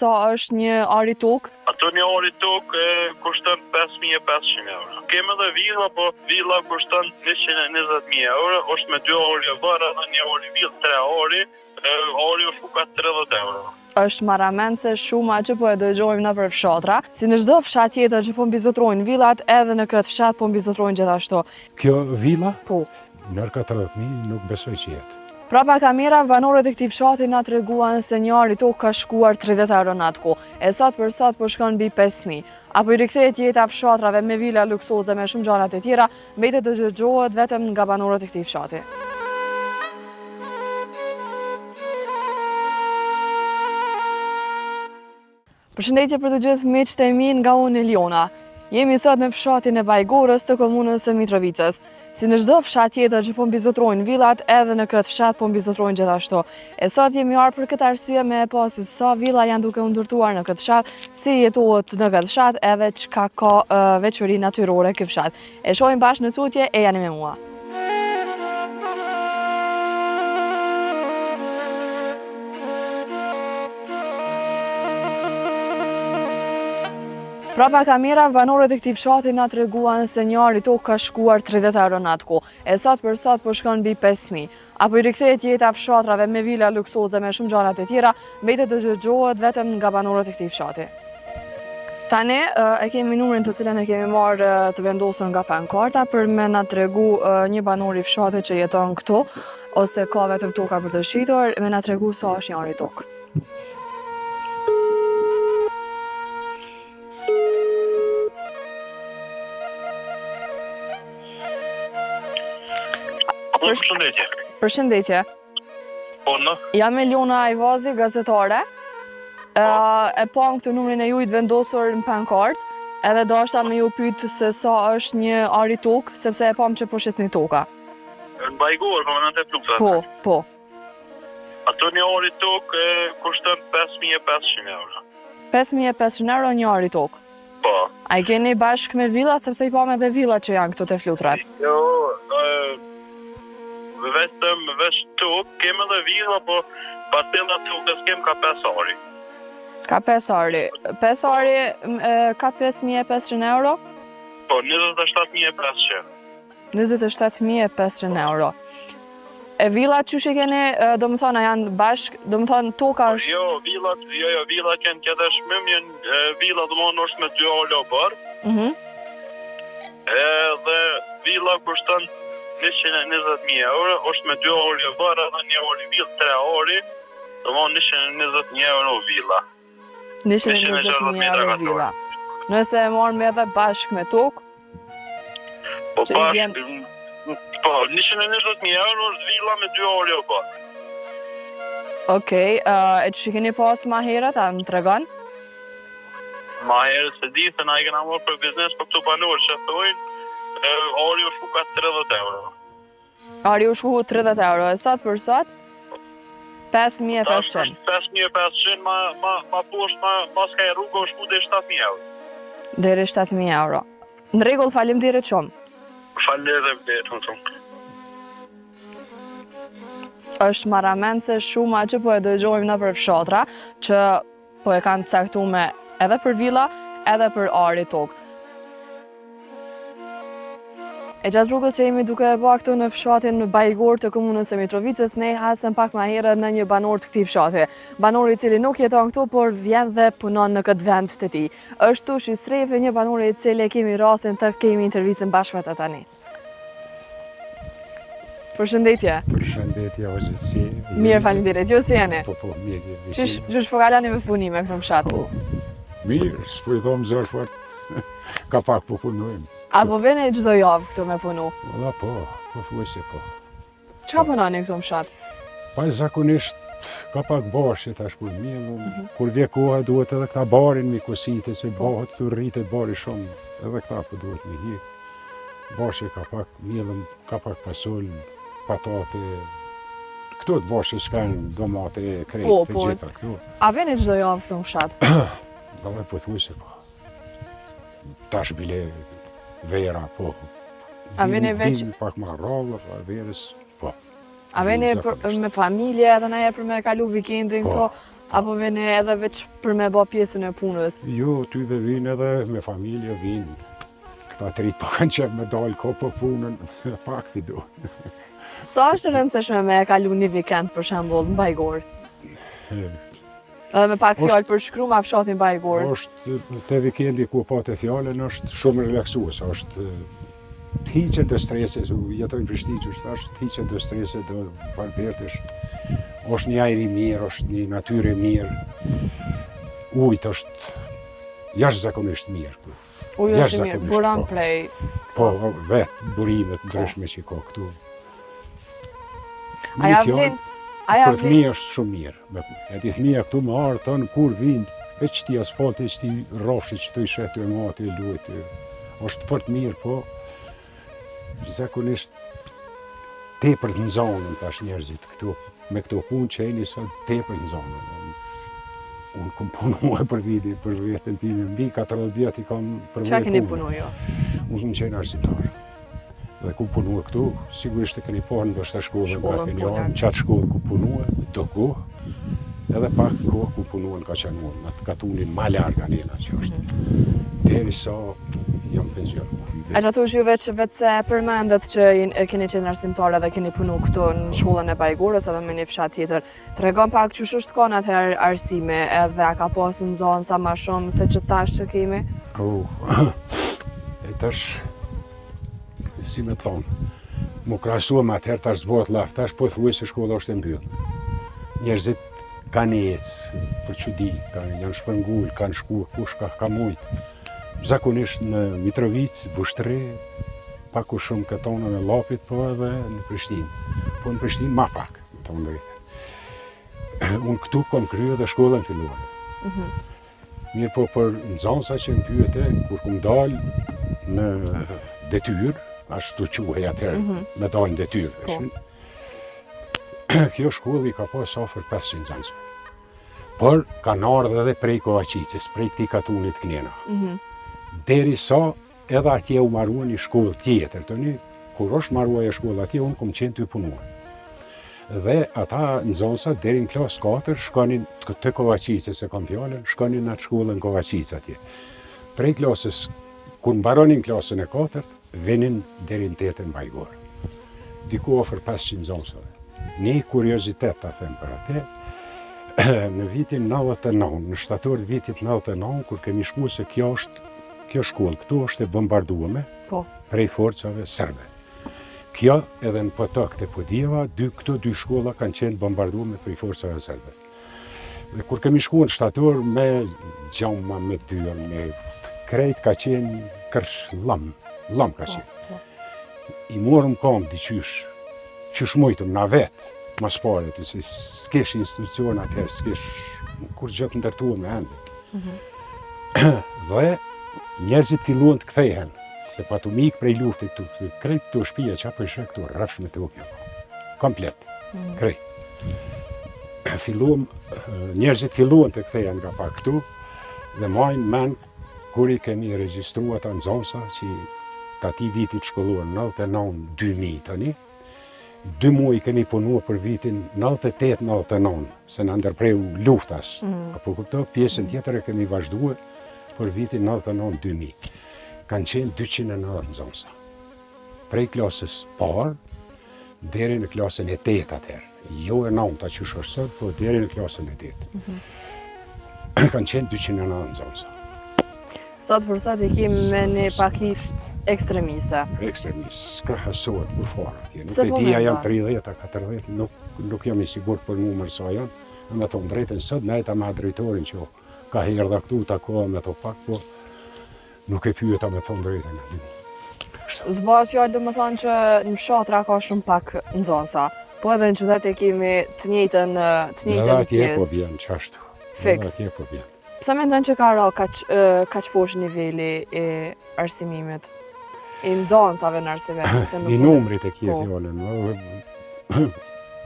sa është një ari tokë? Ato një ari tokë kushton 5.500 euro. Kemi edhe villa, po villa kushton 120.000 euro, është me 2 orë varë dhe një orë villë, 3 orë, orë është ka 30 euro. Është marramense shumë që po e dëgjojmë në për fshatra, si në çdo fshat tjetër që po mbizotrojnë villat, edhe në këtë fshat po mbizotrojnë gjithashtu. Kjo villa? Po. Nër 40.000 nuk besoj që jetë. Prapa kamera, banorët e këtij fshati na treguan se një ari tokë ka shkuar 30 euro në atë kohë, e sot për sot po shkon mbi 5.000. Apo i rikthehet jeta fshatrave me vila luksoze me shumë gjëra të tjera, mbetet të dëgjohet vetëm nga banorët e këtij fshati. Përshëndetje për të gjithë miqtë e mi nga unë Eliona. Jemi sot në fshatin e Bajgorës të komunës së Mitrovicës. Si në çdo fshat tjetër që po mbizotrojnë villat, edhe në këtë fshat po mbizotrojnë gjithashtu. E sot jemi ardhur për këtë arsye me pasi sa villa janë duke u ndërtuar në këtë fshat, si jetohet në këtë fshat, edhe çka ka veçori natyrore ky fshat. E shohim bashkë në tutje, e jani me mua. Prapa kamera, banorët e këtij fshati na treguan se një ari tokë ka shkuar 30 euro në atë kohë, e sot për sot po shkon mbi 5.000. Apo i rikthehet jeta fshatrave me vila luksoze me shumë gjëra të tjera, mbetet të dëgjohet vetëm nga banorët e këtij fshati. Tani e kemi numrin të cilën e kemi marrë të vendosur nga pankarta për me na tregu një banor i fshatit që jeton këtu, ose ka vetëm toka për të shitur, me na tregu sa është një ari tokë. Përshëndetje. Përshëndetje. Po, në? Jam Eliona Ajvazi, gazetare. E pam këtë numrin e juaj të vendosur në pankart, edhe dashta me ju pyet se sa është një ari tokë, sepse e pam që po shet një toka. Në Bajgorë, po në të pluksa. Po. Ato një ari tokë kushton 5.500 euro. 5.500 euro një ari tokë. Po. A i keni bashkë me villa, sepse i pam edhe villa që janë këtu te flutrat? Jo, vetëm veç tokë, kem edhe villa, po pasella tokës kem ka 5 ari. Ka 5 ari. 5 ari ka 5.500 euro? Po, 27.500. 27.500 euro. E villat që që keni, do më thona, janë bashkë, do më thonë toka është... Jo, villat kënë tjetë shmëm, villa dhe mon është me 2 orë bërë. Dhe villa kushton 120.000 euro, është me 2 orë bërë, dhe një orë villë, 3 orë, dhe mon 120.000 euro villa. 120.000 euro villa. Nëse e marrë me edhe bashkë me tokë? Po bashkë, po, 120.000 euro është villa me 2 orë bërë. Okej, e që keni pas ma herët, a më tregon? Ma herët se di, se na i kena morë për biznes për këtu banorë që thojnë, ari u shku ka 30 euro. Ari u shku 30 euro, e sot për sot? 5.500. 5.500, ma poshtë, ma s'ka e rrugë u shku dhe 7.000 euro. Deri 7.000 euro. Në rregull, faleminderit shumë. Faleminderit shumë. Është marramense shumë që po e dëgjojmë në për fshatra, që po e kanë caktuar edhe për villa, edhe për ari tokë. E gjatë rrugës që jemi duke e ba këtu në fshatin Bajgorë të komunës së Mitrovicës, ne hasëm pak ma herët në një banor të këtij fshati. Banori i cili nuk jeton këtu, por vjen dhe punon në këtë vend të tij. Është Tushi Strefi, një banor i cili kemi rastin të kemi intervistën bashkë me të tani. Përshëndetje. Përshëndetje, o si. Mirë, faleminderit. Ju si jeni? Po, mirë. Qysh po kaloni me punime këtu në fshat? Mirë, s'po i thom zërë fort. Ka pak po punojmë. Apo vene çdo javë këtu me punu? Valla po thuaj se po. Çka punoni këtu në fshat? Pa zakonisht ka pak bashkë tash për mielën. Kur vje koha duhet edhe këta barin mi kositë se bëhet këtu rritet bari shumë. Edhe këta po duhet mi hi. Bashkë ka pak mielën, ka pak fasol, patate. Këtu të bashkë shkanë domate, krejt, të gjitha këtu. A vene çdo javë këtu në fshat? Valla po thuaj se po. Tash bile vera, po. A vene veç... Pak ma rrallë, a verës, po. A vene me familje edhe na për me kalu vikendin këto? Apo vini edhe veç për me bë pjesën e punës? Jo, ty be vinë edhe me familje vinë. Këta trit po kanë qef me dalë ko për punën, pak vidu. Sa është rëndësishme me e kalu një vikend për shembull në Bajgor? Edhe me pak fjalë për shkru ma fshatin Bajgor. Është te vikendi ku pa të fjallën është shumë relaksues, është t'hiqet të streses, jetojnë Prishtinë që është t'hiqet të streses dhe Valbertish. është një ajri mirë, është një natyrë mirë. Ujtë është jashtëzakonisht mirë këtu. Uji është mirë, buran prej. Po, vetë burimet ndryshme që ka këtu. Aja vlen, për fëmijë është shumë mirë. E ti fëmija këtu më arë tonë kur vinë, veç ti asfalti, që ti rafshi që të i shetu e mati, lujtë. është fort mirë, po zakonisht tepër të nxonën tash njerëzit këtu. Me këto punë që e një sot tepër të nxonën. Unë kom punua për vetën time, mbi 40 vjet I kam për Qa keni punu jo? Unë më qenë arsimtar. Dhe ku punua këtu, sigurisht e keni parë ndoshta shkollën nga Kenjarë, në qatë shkollë ku punua, do kohë, edhe pak kohë ku punua në Kaçanuar, në të katunin ma larga njena që është. Derisa jam pensionuar. A që thush ju veç se përmendet që keni qenë arsimtar dhe keni punu këtu në shkollën e Bajgurës edhe me një fshat tjetër. Tregon pak që është kanë atëherë arsime edhe a ka pasë në zonë sa ma shumë se që tash që kemi? E tash, si me thonë, mu krasuam atëherë tash zbohet laf, tash po thuaj se shkolla është e mbyllë. Njerëzit kanë ecë për çudi, janë shpërngull, kanë shku kush ka mujtë. Zakonisht në Mitrovic, Vushtri, pak u shumë këtonë në Lapit, po edhe në Prishtinë. Po në Prishtinë ma pak, më thonë drejtë. Unë këtu kom kryer dhe shkollën filluar. Mirë po për nxënësa që më pyete, kur kom dalë në detyrë, ashtu quhej atëherë, me dalë në detyrë. Kjo shkollë I ka pas afër 500 nxënësve. Por kanë ardhur edhe prej Kovaqicës, prej këtij katunit Knena. Deri sa edhe atje u marrua një shkollë tjetër, tani kur është marrua e shkollë atje, unë kom qenë ty punuar. Dhe ata nxënësa deri në klasë 4 shkonin të Kovaqicës e kam fjalën, shkonin në atë shkollën Kovaqicë atje. Prej klasës, kur mbaronin klasën e 4, vinin deri në 8 Bajgor. Diku afër 500 nxënësave. Një kuriozitet ta them për atë. Në vitin 99, në shtator të vitit 99, kur kemi shkuar se kjo shkollë këtu është e bombarduame prej forcave serbe. Kjo edhe në Potok të Podjeva, këto dy shkolla kanë qenë bombarduame prej forcave serbe. Dhe kur kemi shkuar në shtator me gjama, me dyrë, me krejt ka qenë kërsh lam ka qenë. I morëm kam qysh mujtëm na vetë, mas pare, se s'kesh institucion atër, s'kesh kur gjëtë ndërtuar me ende. Dhe njerëzit filluan të kthehen, se pa të mikë prej luftit këtu, krejt të shpija që apo ishe këtu, rrafsh me të okja, komplet, krejt. Njerëzit filluan të kthehen nga pa këtu, dhe majnë men, kur I kemi regjistruar ta nxënësa, që të ati vitit shkolluar 99-2000 tani, 2 muaj keni punua për vitin 98-99, se në ndërpreu luftas. Apo këto pjesën tjetër e kemi vazhduar për vitin 99-2000. Kanë qenë 290 nxënësa. Prej klasës parë, deri në klasën e 8 atëherë. Jo e 9 që është sot, po deri në klasën e 8. Kanë qenë 290 nxënësa. Sot për sot I kemi me një pakicë ekstremiste. Ekstremiste, s'krahasohet për fara. Nuk e dija janë 30-40, nuk jam I sigurt për numër sa janë. Me thonë drejtën sot, nejta me drejtorin që ka herdha këtu, takoha me to pak, po nuk e pyeta me thonë drejtën. Zbaz fjallë dhe me thonë që në fshatra ka shumë pak nxënësa, po edhe në qytet e kemi të njëjtën pjesë. Edhe atje po bjen qashtu. Fiks. Atje po bjen. Pse mendon që ka ra kaq poshtë niveli I arsimimit? I nxënësave në arsimit? I numrit e kje fjallën.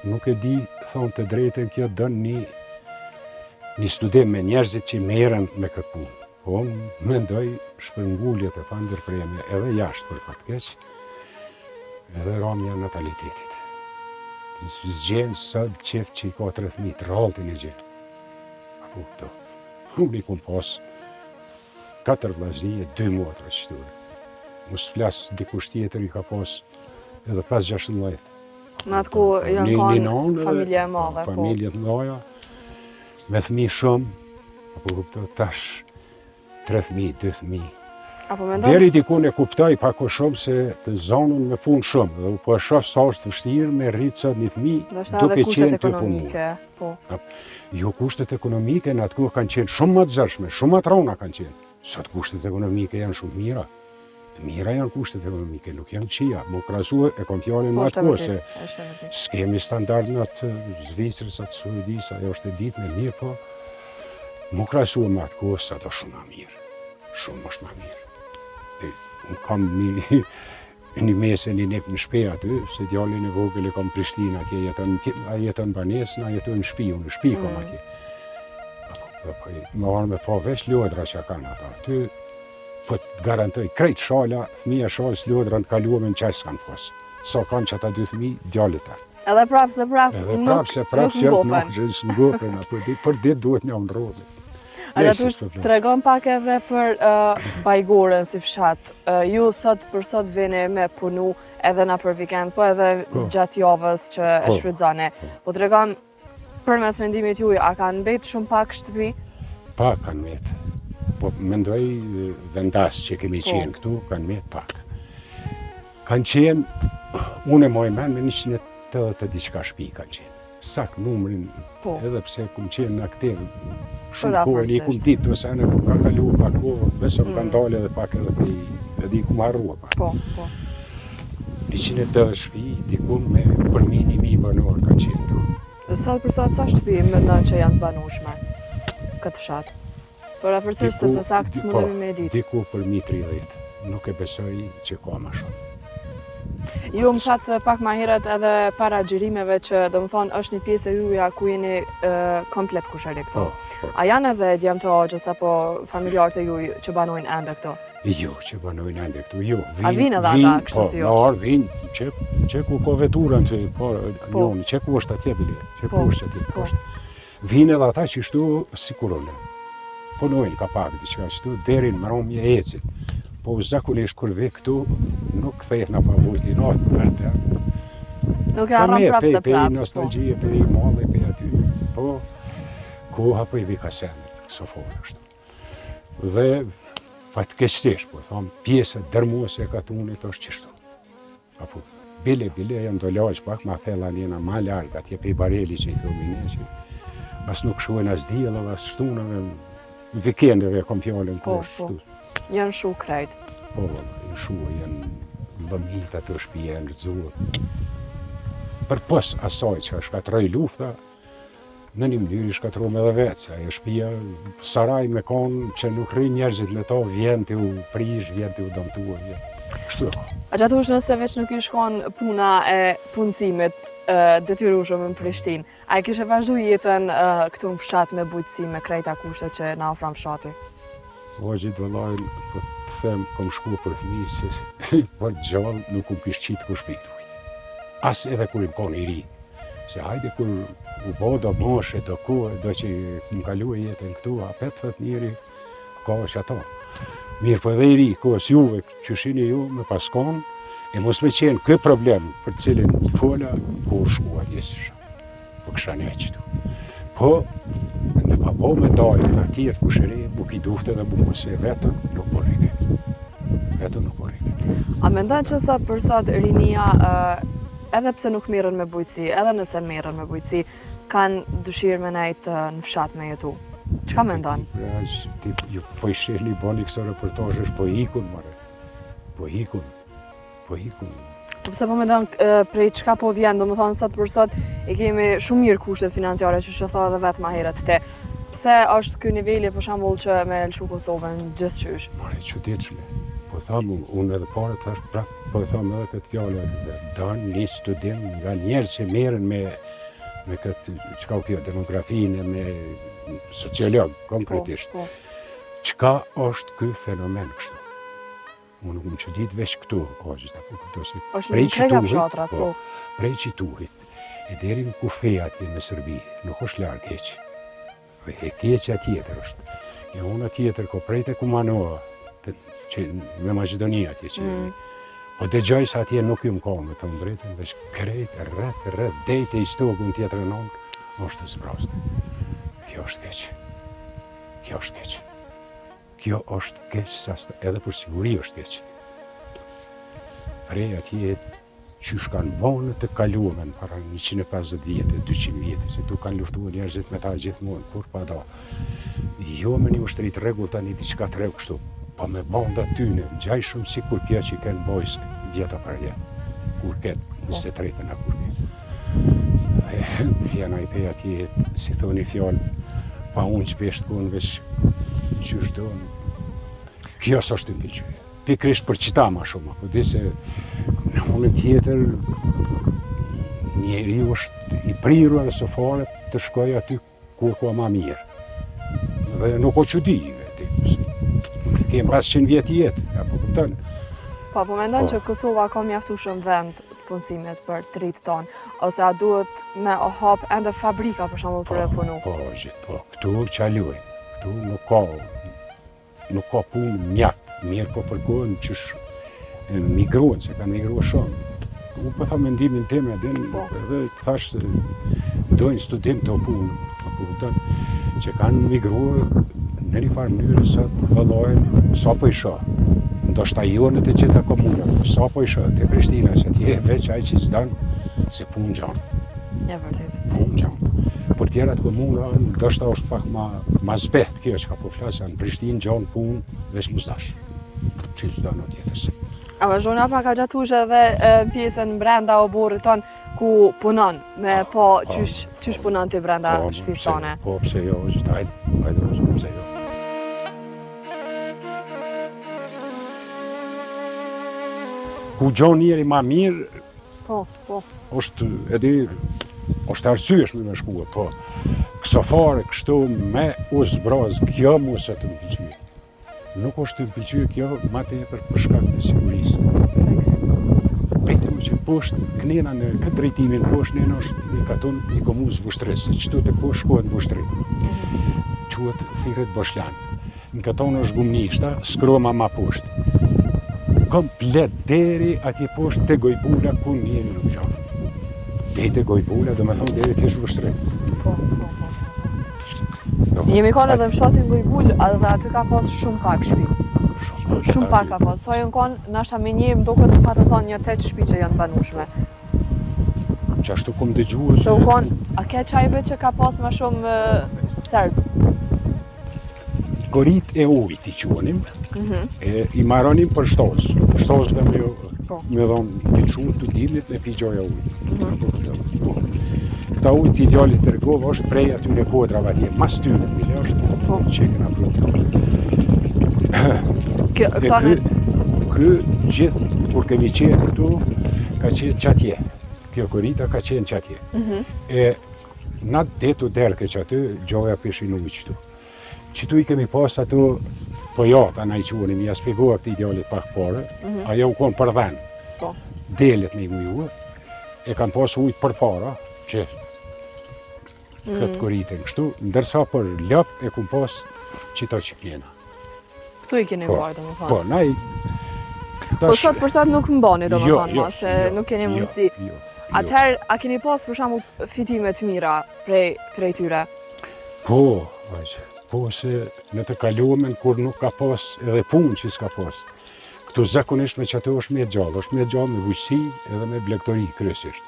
Nuk e di, thonë të drejtën, kjo dënë një studim me njerëzit që merren me këtë punë. Po, mendoj shpërnguljet e pandërpreme edhe jashtë për fatkeq, edhe ramja natalitetit. Zgjenë sot qeft që I ka 30.000, rraltin e gjenë. kupto. Unë I kom pas 4 vllaznie, 2 motra qëture. Mos flas dikush tjetër I ka pas edhe pas 16. Në atë ku janë kanë familje e madhe. Familje të mëdha, me fëmijë shumë, apo kupto, tash 3.000, 2.000. Apo mendon? Deri diku e kuptoj pak o shumë se të zonën me punë shumë, dhe po e shoh sa është vështirë me rritë sot një fëmijë duke qenë të punuar. Po. Jo, kushtet ekonomike në atë kohë kanë qenë shumë më të zërshme, shumë më të rona kanë qenë. Sot kushtet ekonomike janë shumë mira. Të mira janë kushtet ekonomike, nuk janë qia. Më krahasua e kom fjalën në atë kohë se s'kemi standard në atë Zvicrës, atë Suedisë, ajo është e ditë me mirë, po më krahasua me atë kohë sa do shumë më mirë. Shumë është më mirë. Unë kam një mese një nep në shpe aty, se djallin e vogël e kam Prishtinë atje, a jeton banesë, a jeton në shpi, unë në shpi kam atje. Më arë me pa vesh lodra që kanë ata. Aty, po të garantoj, krejt shala, fëmija shalës lodra në kaluame në qaj s'kanë pas. Sa kanë që ata 2 fëmijë, djallit ta. Edhe prapë se prapë nuk ngopen. Për ditë duhet një ndrodhe. Ato të regon pak edhe për Bajgurën si fshat. Ju sot për sot vini me punu edhe na për vikend, po edhe gjatë javës që e shfrytëzoni. Po të regon për mes mendimit juaj, a kanë mbet shumë pak shtëpi? Pak kanë mbet. Po mendoj vendas që kemi qenë këtu, kanë mbet pak. Kanë qenë, unë e moj men me 180 diçka shtëpi kanë qenë. Sak numrin, edhe pse kum qenë në aktiv shumë kohë, një kum ditë, ose anë ku ka kalu pak kohë, besëm kanë dalë edhe pak edhe I kum harrua pak. Po. 180 shtëpi, dikum me për 1.000 banor ka qenë tu. Sot për sot sa shtëpi mendon që janë banueshme këtë fshat? Por afërsisht sepse saktë s'mundemi me ditë. Diku për 1.30, nuk e besoj që ka më shumë. Ju më thatë pak ma herët edhe para xhirimeve që do më thonë është një pjesë e juja ku jeni komplet kushëri këto. A janë edhe djemë të hoxhës apo familjarët e juj që banojnë ende këto? Jo, që banojnë ende këto, jo. A vinë edhe ata kështu si jo? Po, vinë, që ku ka veturën të, njoni, që ku është atje bile, që ku është atje poshtë. Vinë edhe ata që shtu si kurone. Punojnë ka pak diçka shtu, deri në mbrëmje ecin. Po zakonisht kur ve këtu, nuk kthehen pa vujti natë vetë. Nuk e harron prapë se prapë. Nostalgjie, për I malli, për aty. Po, koha për I vi kasenet, kësofore ashtu. Dhe fatkeqësisht, po thom, pjesë dërmuese e katunit është qështu. Apo, bile janë do laqë pak, ma thella njena ma largë, atje pe I bareli që I thomi një që as nuk shuhen as diellave, as shtunave, vikendeve kom fjallën kështë. Janë shu krejt. Po, janë shu, janë lëmit atë shtëpia, janë rëzuar. Për pos asaj që shkatroj lufta, në një mënyrë shkatrojmë edhe vetë, se ajo shtëpia saraj me konë që nuk rri njerëzit në to, vjen të u prish, vjen të u dëmtuar. Kështu e ka. A gjatush nëse veç nuk I shkon puna e punësimit detyrueshëm në Prishtinë, a I kishe vazhdu jetën këtu në fshat me bujqësi, me krejta kushtet që na ofron fshati? Hoxhit vëllajnë, po të them, kom shku për fëmijë, se për gjallë nuk kish qitë ku shpiktuit. As edhe kur I konë I ri. Se hajde kur u bo do moshe, do kohë, do që më kalu e jetën këtu, apet thët njeri, ka është ato. Mirë po edhe I ri, kohës juve, që shini ju me paskon, e mos me qenë kë problem për cilin të fola, kur shku atje si shumë. Po kësha ne qëtu. Po, me pa bo me dalë këta tjerë kushëri, buk I dufte dhe buk mëse vetën nuk po rike. Vetën nuk po rike. A mendon që sot për sot rinia, edhe pse nuk merren me bujqësi, edhe nëse merren me bujqësi, kanë dëshirë me nejtë në fshat me jetu? Çka mendon? Po I shihni boni këso reportazhesh, po ikun, more. Po ikun. Po pse po mendon prej çka po vjen, domethënë sot për sot I kemi shumë mirë kushtet financiare që tha edhe vetë ma herët te. Pse është ky niveli për shembull që me lëshu Kosovën gjithçysh? More çuditshme. Po tham unë edhe parë thash prap, po tham edhe këtë fjalë, don një studim nga njerëz që merren me këtë çka kjo demografinë me sociolog konkretisht. Çka është ky fenomen kështu? Unë nuk më çudit veç këtu, prej qituhit, prej qituhit, e deri në kufeja atje me Serbi, nuk është larg heq. Dhe e keqja tjetër është. E una tjetër ko prej të Kumanoa, që me Maqedonia atje që jemi. Po dëgjoj se atje nuk ju më ka me të drejtën, veç krejt, rreth, dejt e i stogun tjetër e non, është të zbrasë. Kjo është keq. Kjo është keq. Kjo është keq, edhe për siguri është keq. Prej atje që kanë bonë të kalumen para 150 vjetë, 200 vjetë, se tu kanë luftuar njerëzit me ta gjithmonë, kur pa da. Jo me një ushtrit regull tani diçka të regu kështu, pa me banda tyne, gjaj shumë si kur kjo që i kënë bojsk vjeta për jetë, kur ketë 23-ën a kur ketë. Fjena i pe atje, si thoni fjallë, pa unë që peshtë konë veç që është donë. Kjo së është të mpilqyë. Pikrisht për qita ma shumë, po di se në monën tjetër njeri është i prirur edhe së fare të shkoj aty ku ka ma mirë. Dhe nuk o që di, kemë 500 vjetë jetë, apo këtën. Po mendon që Kosova ka mjaftu shumë vend të punësimit për të rritë tonë, ose a duhet me o hap ende fabrika për shumë për e punu? Po, gjithë, po, këtu qalujnë, këtu nuk ka punë mjatë. Mirë po përkohen që migruan, se kanë migrua shumë. Unë po tha mendimin tim edhe thash se dojnë studim të punë, që kanë migrua në një farë mënyrë sa të vëllojnë sa po isha. Ndoshta jo në të gjitha komunat, sa po isha të Prishtina, që t'je veç aj që s'danë se punë gjanë. Ja, vërtet. Punë gjanë. Për tjerat komuna, ndoshta është pak ma zbet kjo që ka po flasë, në Prishtinë gjanë punë veç musdash. Që s'do në tjetërse. A vazhdojna pa ka gjatush edhe pjesën brenda oborit tonë ku punon, me po qysh punon ti brenda shpisane? Po, pse jo, gjithë, hajde, pse jo. Ku gjonë njeri ma mirë, Po. është arsyeshme me shkua, po këso fare kështu me u zbraz, kjo mu se të mpilqyë. Nuk është të mpilqyë kjo ma të e për shkak të sigurisë. Pejtë mu që poshtë kënena në këtë drejtimin poshtë nëna është një katon një komuzë vushtresë, qëtu të poshtë shkohet vushtri. Quhet thirret Boshlan. Në katon është gumnishta, skroma ma poshtë. Komplet deri atje poshtë të Gojbula ku njeri nuk gjanë. Deri të Gojbula, do me thonë deri të ishë vushtri. Po. Jemi kanë edhe fshatin Gojbul, edhe aty ka pas shumë pak shtëpi. Shumë pak ka pas. Sa jënë kanë, nashta me një më duket pa të thonë një 8 shtëpi që janë banueshme. Qashtu kom dëgjuar se u kanë, a ke qajbe që ka pas më shumë serb? Gorit e ujit i quanim, i maronim për shtozë. Shtozëve me dhonë një qunë të dimit me pi gjoja ujit. Këta ujt i djallit të rgovë është prej aty në kodrave atje, mas tyre, mile është që këna prutë. Kë gjithë, kur kemi qenë këtu, ka qenë qatje. Kjo korita ka qenë qatje. E na detu derke që aty, gjoja pishin ujë qëtu. Qëtu i kemi pas ato, po jata na i quanim, ja spjegova këti djallit pak pare, ajo u konë për dhenë. Delet me i mujua, e kanë pas ujt për para, që këtë koritën kështu, ndërsa për lëp e kum pas qita që kjena. Këtu i keni bërë, do më thonë? Po, na i... Po sot për sot nuk më bani, do më thonë, se nuk keni mundësi. Atëherë, a keni pas për shembull fitime të mira prej tyre? Po, vajqë. Po, se në të kalumen kur nuk ka pas edhe punë që s'ka pas. Këtu zakonisht me që ato është me gjallë me bujqësi edhe me blegtori kryesisht.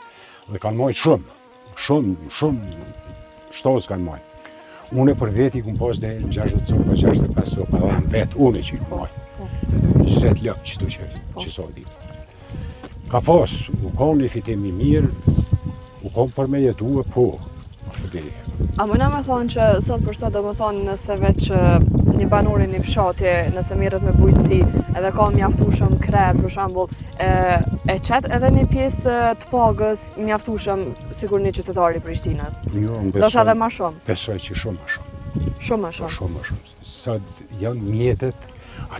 Dhe kanë majtë shumë shtozë kanë majtë. Une për veti kum pas dhe në 60 sopa, 65 sopa, dhe në vetë une që i kum majtë. Dhe 20 lëpë që të që sa ditë. Ka pas, u konë një fitimi mirë, u konë për me jetua, po. A mëna me thonë që sot për sot do më thonë nëse veç një banori një fshatje, nëse mirët me bujqësi, edhe ka mjaftushëm krerë për shambull, e qetë edhe një pjesë të pagës mjaftushëm sigur një qytetari Prishtinës? Jo, do shë edhe ma shumë? Besoj që shumë ma shumë. Shumë ma shumë? Shumë ma shumë. Sot janë mjetet,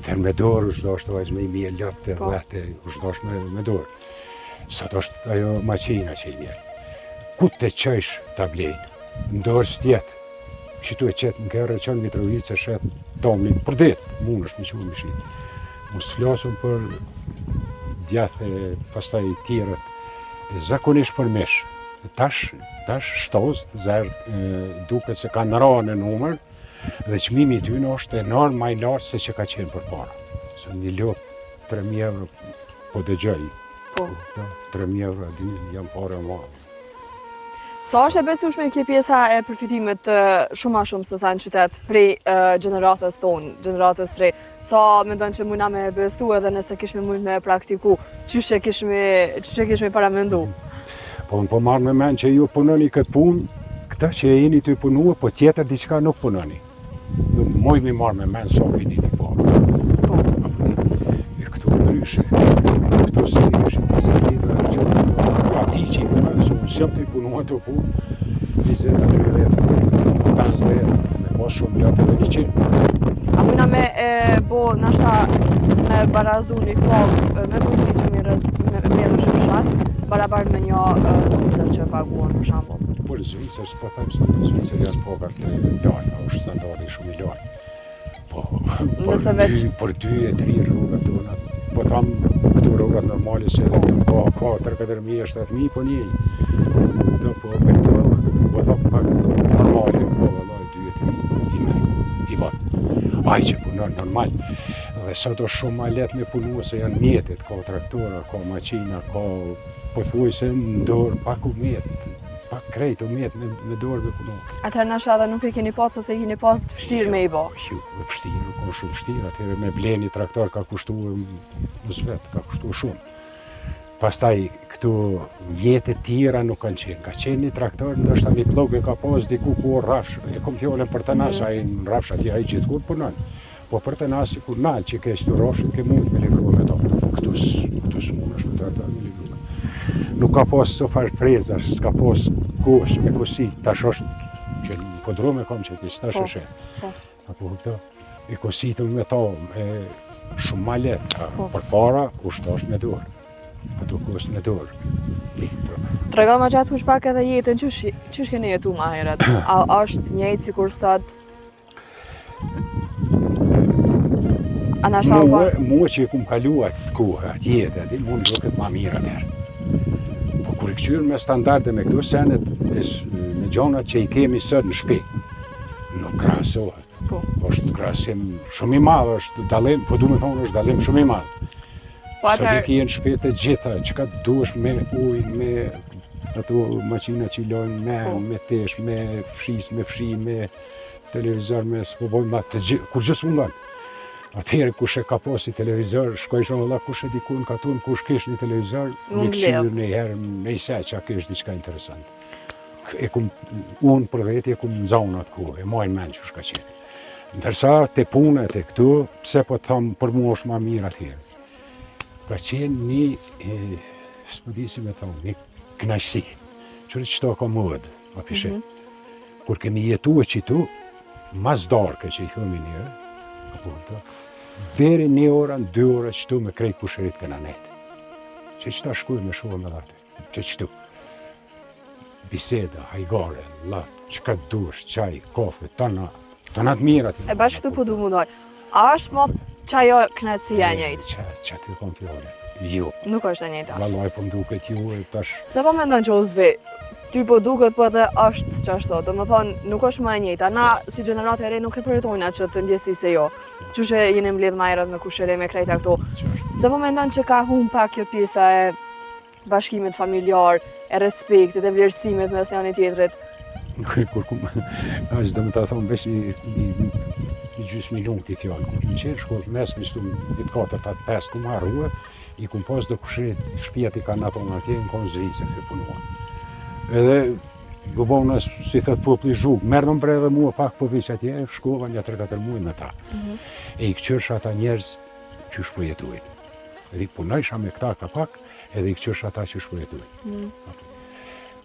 atër me dorë, është do është vajzë me i mje lëpë të vete, është do është me dorë. Sot është ajo maqina që i mjerë. Ku të qëjsh të blejnë, ndorë s'tjetë, që tu e qetë në kërë qënë Mitrovice shetë domlin për ditë, mund është me që më shqitë. Mos të flasëm për djathë e pastaj tjerët, zakonisht për mesh. Tash shtozët, duket se kanë ra në numër, dhe çmimi i tyre është enorm më i lartë se që ka qenë përpara. Se një lot 3.000 euro po dëgjoj. Po. 3.000 euro dini janë parë më. Sa është e besueshme kjo pjesa e përfitimit shumë ma shumë se sa në qytet prej gjeneratës tonë, gjeneratës re. Sa mendon që mundna me besu edhe nëse kishme mund me praktiku, çyshe kishme paramendu? Po unë po marrë me mend që ju punoni këtë punë, këta që e jeni të punua, po tjetër diçka nuk punoni. Moj mi marrë me mend sa keni një parë. Po. E këtu ndryshe. Këtu se i nëshin të zetlitra e qëmë. Ati që i punë, se unë sëmë të i punuat të punë, 20, 30, 50, me pas shumë lëtë edhe 100. A mundna me bo nashta me barazu një kohë me mundësi që merë shumë shatë, barabar me një Zvicër që paguan për shembull. Por Zvicër, s'po them se Zvicër janë pagat lartë, është standardi shumë i lartë. Po, për 2 e 3 rrugat tona, po tham këtu rrugat normale se edhe këtu ka 4.000, 7.000, po një. Po me këtu, po tham pak normale, po vallaj 2 e 3 i vanë. Ai që punon normal. Dhe sot është shumë ma letë me punu se janë mjetet, ka traktora, ka maqina, ka pothuajse në dorë, pak u mjetë, pak krejt u mjetë me dorë me punu. Atëherë nashta edhe nuk e keni pas ose keni pas të vështirë me i bo? Vështirë, ka shumë vështirë, atëherë me bleni traktor ka kushtu në vetë, ka kushtu shumë. Pastaj këtu mjetet tjera nuk kanë qenë, ka qenë një traktor, ndoshta një plog e ka pas diku ku rrafsh, e kom fjallën për të nas, ai në rrafsh atje ai gjithë kur punon. Po për të nasi kur nalë që ke shtu rrafshin ke mund me livru me to. Këtu s'mund është me traktor me livru. Nuk ka pas so farë frezash, s'ka pas kosh me kosi, tash është që në podrume kam që kështë tash është. Apo këto, i kositëm me to, shumë ma letë, për para u shtash me dorë. Ato kos me dorë. Trego ma gjatë kush pak edhe jetën, qysh keni jetu ma heret? A është njëjtë si kur sot? Mua që i kum kaluat kohë atë jetë, edhe mund duket ma mirë atëherë. Po kur i këqyrë me standarde me këto senet në gjonat që i kemi sot në shtëpi, nuk krahasohet. Është krahasim shumë i madh, është dallim, po duhet të thonë është dallim shumë i madh. Sot i ki në shtëpi të gjitha, çka duhesh me ujë, me ato maqina që i lojnë me tesh, me fshis, me fshi, me televizor, me s'po bojnë të gjithë, kur gjës mungon. Atëherë kush e ka pasi televizor, shkoj shumë valla kush e dikun katun, kush kish një televizor, një këshirë një herë, në i se që a kish diçka interesant. Unë për veti e kum nëzaun atë kohë, e majnë men që shka qenë. Ndërsa të punët e këtu, pse po të thamë për mu është ma mirë atëherë. Ka qenë një, s'po di si me thonë, një knajsi, qërë që to ka mëdë, a pishet. Kur kemi jetu e qitu, mas darke që i thëmi njërë, deri 1 orë, 2 orë qëtu me krejt pusherit këna netë. Që qëta shkuj me shumë me dhate, që qëtu. Biseda, hajgare, latë, që ka dush, qaj, kafe, tëna të mirat. E bashkë këtu po du mundoj. A është më qajo knetësia njëjtë? Që aty kom fjole. Jo. Nuk është e njëjta. Vallaj po m'duket ju e tash. Se po mendon që Uzbi, ty po duket po edhe është që ashtu, do më thonë nuk është më e njëjta. Na si gjeneratë e re nuk e përjetojnë atë që të ndjesi se jo. Qushe jeni mbledh ma herët me kushëre me krejta këtu. Se po mendon që ka humb pak kjo pjesa e bashkimit familjar, e respektit, e vlerësimit mes njëri tjetrit. Kur as do më ta thonë veç një gjysmë minuti fjallë. Kur më qenë shkollë mes me shtu vitë 4-5 ku më harrua, i kum pas dhe kushërit shpijat i kanë ato në atje, në konë Zvicër të punuan. Edhe ju bona, si thëtë popli zhugë, merdhëm bre edhe mua pak po veç atje, shkova një 3-4 muaj me ta. E i këqyrsh ata njerëz që shpojetuin. Edhe i punojsha me këta ka pak, edhe i këqyrsh ata që shpojetuin.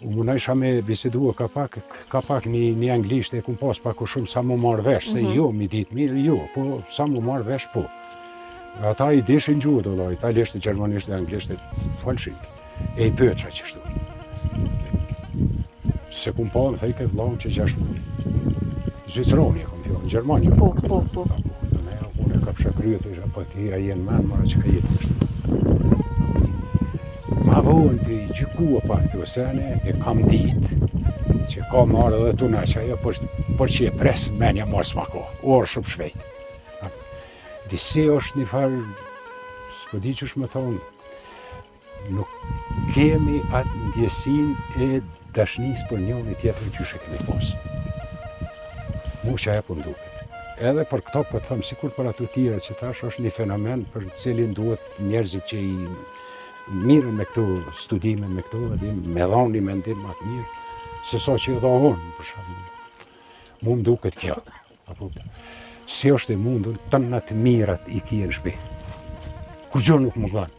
U munojsha me bisedua ka pak një anglisht e kum pas pak o shumë sa mu marrë vesh, se jo, mi ditë mirë, jo, po sa mu marrë vesh, po. Ata i dishin gjuhë, do italisht, gjermanisht dhe anglisht e falshin. E i pëtra që shtu. Se kum pa në thej ke vlaun që 6 muaj. Zvicroni e kom fillon, në Gjermani. Po. Unë e ka pësha kryet, isha, po ti a jenë men, mara që ka jetë kështë. Ma vonë të i gjykua pak të sene, e kam ditë, që ka marrë edhe tuna që ajo, për që e presë, menja marrë s'ma ka, orë shumë shvejt. Disi është një farë, s'po di që shme thonë, nuk kemi atë ndjesin e dashnis për njën e tjetër që shë kemi posë. Mu që ajo për nduket. Edhe për këto po të thëmë, sikur për ato tjera që tash është një fenomen për cilin duhet njerëzit që i mirën me këto studime, me këto edhim, me dhoni mendim më të mirë, se so që e dhohonë, për shumë. Mu më duket kjo. Si është e mundur, të në të mirat i kje në shpi. Kur gjë nuk më ganë.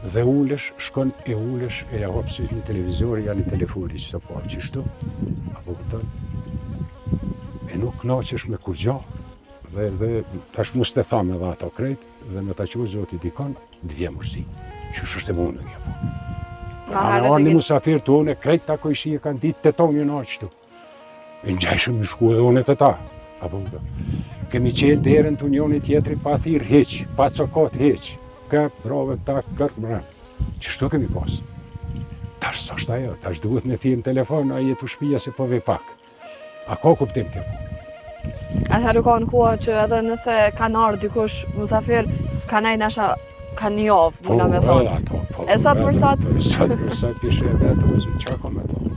Dhe ulesh, shkon e ulesh, e ja hopë sytë një televizori, ja një telefoni që të po qishtu. E nuk knaqesh me kur gjo, dhe tash mu s'te thame dhe ato krejt, dhe me ta që zoti dikon, dvje mërsi. Qysh është e mundur kjo. Anë një musafir të une, krejt ta kojshi e kanë ditë të tonë një qëtu. E në gjajshëm në shku edhe une të ta. Kemi qelë derën të unionit tjetri pa thirë heq, pa cokot heq. Ka prove ta kërë mërën. Qështu kemi pas? Tash s'është ajo, tash duhet me thirë në telefon, a jetu shpia se po vej pak. A ka kuptim kjo? Atëherë ka në koha që edhe nëse kanë ardhur dikush musafir, kanë ai nasha kanë një javë, muna me thonë. E sa për sa? Sa për sa pishe vetë, që ka me thonë?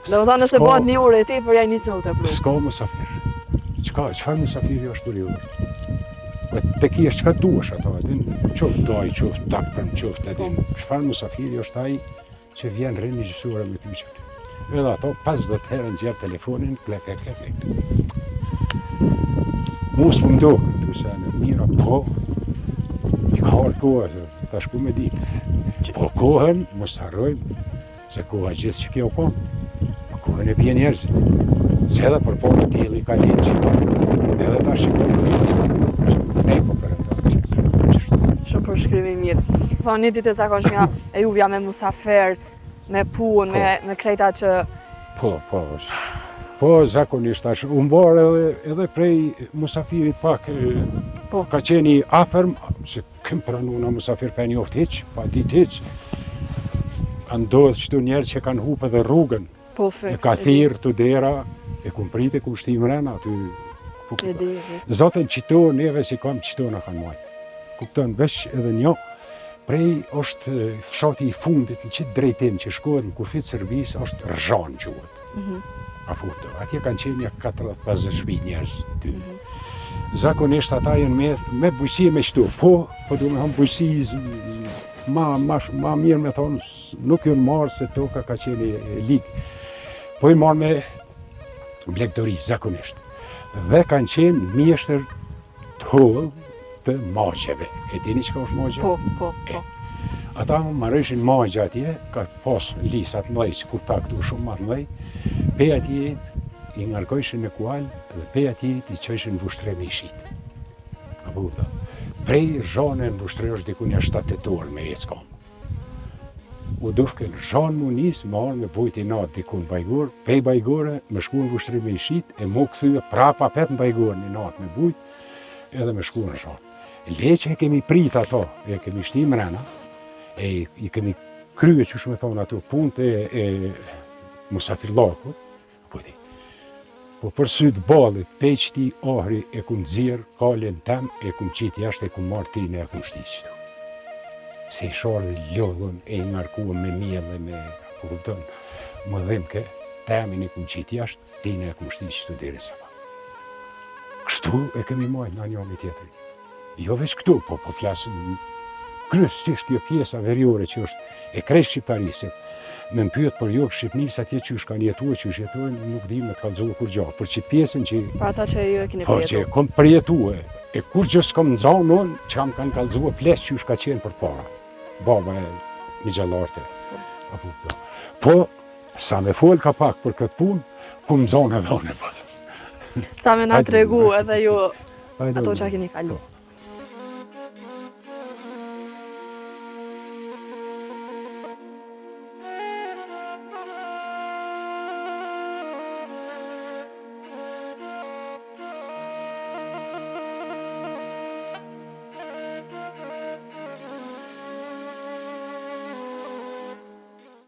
Do të thonë nëse bëhet një orë e ti, për ja njësë me u të plu. S'ka musafir. Qëfar musafiri është për ju? Të ki është qëka duesh ato, edhin, qoftë daj, qoftë takpën, qoftë edhin. Qëfar musafiri është ai që vjen rrinë një gjësura me ty qëtë. Edhe ato 50 herë në gjerë telefonin, klek. Mos më mdokë, të se në mira, po, i ka orë kohë, ta shku me ditë. Po kohën, mos të harrojmë, se koha gjithë që kjo konë, po kohën e bje njerëzit. Se edhe për po me tjeli ka linë që konë, edhe ta shikonë, ne po për e ta. Shumë përshkrimi mirë. Thonë një ditë e zakonshmja e juvja me musafir, me punë, me krejta që... Po, zakonisht ashtë. Unë varë edhe prej musafirit pak, ka qeni aferm, se këm pranu në musafir për njoftë heq, pa dit heq. Ka ndodhë qëtu njerë që kanë hupë edhe rrugën. Po, fiks. E ka thirë të dera, e kumë prite ku shtim rena, aty... Zotën qito, neve si kam qito në kanë majtë. Kupton, vesh edhe një, prej është fshati i fundit në qitë drejtim që shkohet në kufit Serbis, është Rëzhan quhet. Atje kanë qenë një 40-50 shpi njerëz ty. Zakonisht ata jenë me bujësi me qëtu, po du me thonë bujësi ma mirë me thonë, nuk jënë marë se toka ka qenë ligë. Po i marë me blegdori, zakonisht. Dhe kanë qenë mjeshtër të hollë të magjeve. E dini që ka është magje? Po. Ata marrëshin magje atje, ka pas lisat mdhej, si kur ta këtu shumë marrë mdhej, pe atje i ngarkojshin në kual dhe pe atje i qëshin vushtremi i shit. Prej Rëzhane në vushtre është diku një 7 orë me eckom. U dufken Rëzhan mu nisë, më arë me bujt i natë diku në Bajgor, pej Bajgore me shku në vushtremi i shit, e mu këthyë prapa pet në Bajgor një natë me bujt, edhe me shku në Rëzhan. Le që e kemi prit ato, e kemi shtim rena, e i kemi krye që shumë e thonë ato punët e musafirlakut, po për sytë balit, pej qëti ahri e kum dzirë, kalin tem, e kum qitë jashtë, e kum marë tine, e kum shti qëtu. Se i sharë dhe lodhën, e i ngarkuën me mjellë, me, po kupton, më dhimke, temin e kum qitë jashtë, tine e kum shti qëtu deri sa pa. Kështu e kemi majtë në njëmi tjetëri. Jo veç këtu, po flasim kryesisht kjo pjesa veriore që është e krejt shqiptarisit. Me më pyet për jo Shqipnis atje që kanë jetuar, që jetojnë, nuk di me të kalëzohë kur gjatë. Për qitë pjesën që... Për ata që ju e keni përjetu. Po që kom përjetuar, e kur që s'kom nëzanë nënë, që am kanë kalëzohë ples që ka qenë për para. Baba e një gjallarte. Po, sa me folë ka pak për këtë punë, ku më nëzanë edhe unë e për. Sa me nga tregu edhe ju ato që a keni kalu.